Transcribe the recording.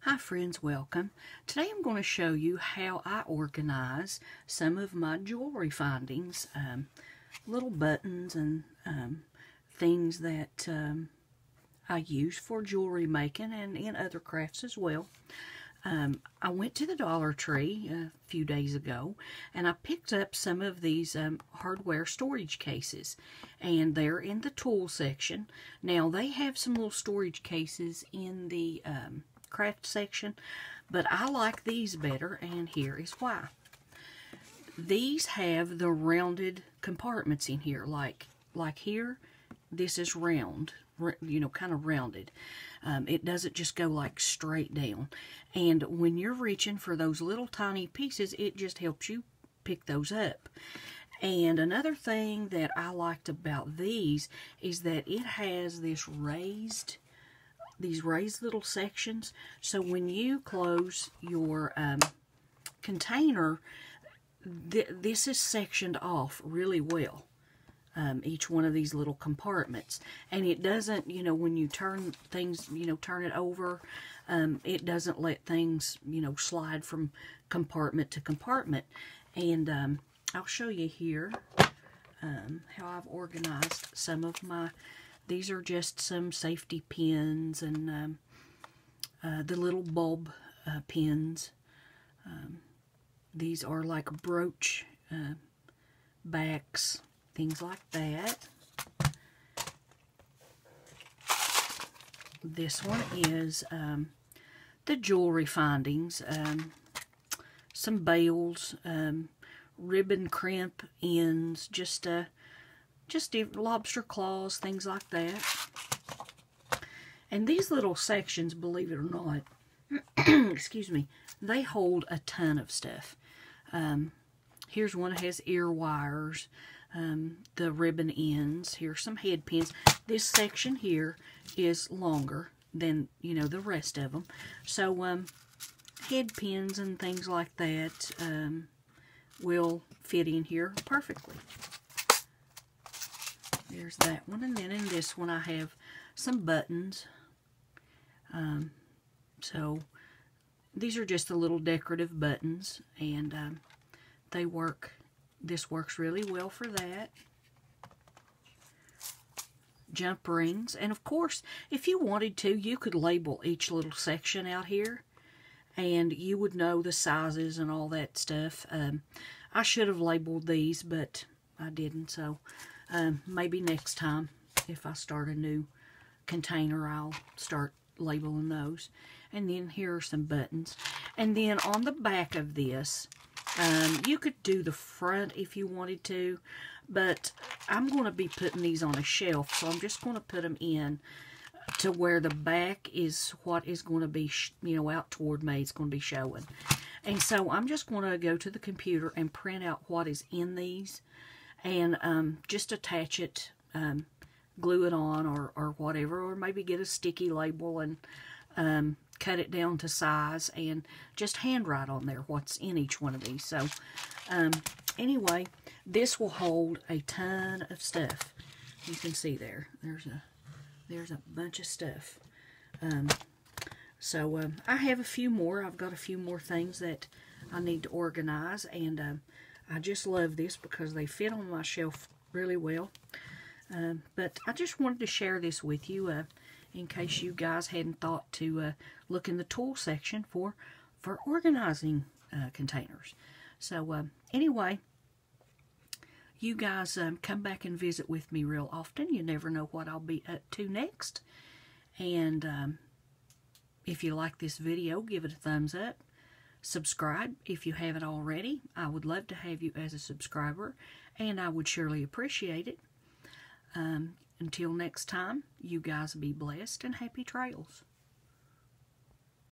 Hi friends, welcome. Today I'm going to show you how I organize some of my jewelry findings, little buttons and things that I use for jewelry making and in other crafts as well. I went to the Dollar Tree a few days ago and I picked up some of these hardware storage cases, and they're in the tool section. Now they have some little storage cases in the craft section, but I like these better, and here is why. These have the rounded compartments in here, like here, this is round, you know, kind of rounded. It doesn't just go like straight down, and when you're reaching for those little tiny pieces, it just helps you pick those up. And another thing that I liked about these is that it has this these raised little sections, so when you close your container, this is sectioned off really well, each one of these little compartments, and it doesn't, you know, when you turn things, you know, turn it over, it doesn't let things, you know, slide from compartment to compartment. And I'll show you here how I've organized some of my. These are just some safety pins and the little bulb pins. These are like brooch backs, things like that. This one is the jewelry findings, some bails, ribbon crimp ends, just lobster claws, things like that. And these little sections, believe it or not, excuse me, they hold a ton of stuff. Here's one that has ear wires, the ribbon ends. Here's some head pins. This section here is longer than, you know, the rest of them. So head pins and things like that will fit in here perfectly. There's that one, and then in this one I have some buttons. So these are just the little decorative buttons, and they work. This works really well for that. Jump rings, and of course, if you wanted to, you could label each little section out here, and you would know the sizes and all that stuff. I should have labeled these, but I didn't, so maybe next time, if I start a new container, I'll start labeling those. And then here are some buttons. And then on the back of this, you could do the front if you wanted to, but I'm going to be putting these on a shelf, so I'm just going to put them in to where the back is what is going to be, you know, out toward me. It's going to be showing. And so I'm just going to go to the computer and print out what is in these, and just attach it, glue it on, or whatever, or maybe get a sticky label and cut it down to size and just handwrite on there what's in each one of these. So anyway, this will hold a ton of stuff. You can see there's a bunch of stuff. So I have a few more. I've got a few more things that I need to organize, and I just love this because they fit on my shelf really well. But I just wanted to share this with you in case you guys hadn't thought to look in the tool section for organizing containers. So anyway, you guys come back and visit with me real often. You never know what I'll be up to next. And if you like this video, give it a thumbs up. Subscribe if you haven't already. I would love to have you as a subscriber, and I would surely appreciate it. Until next time, you guys be blessed and happy trails.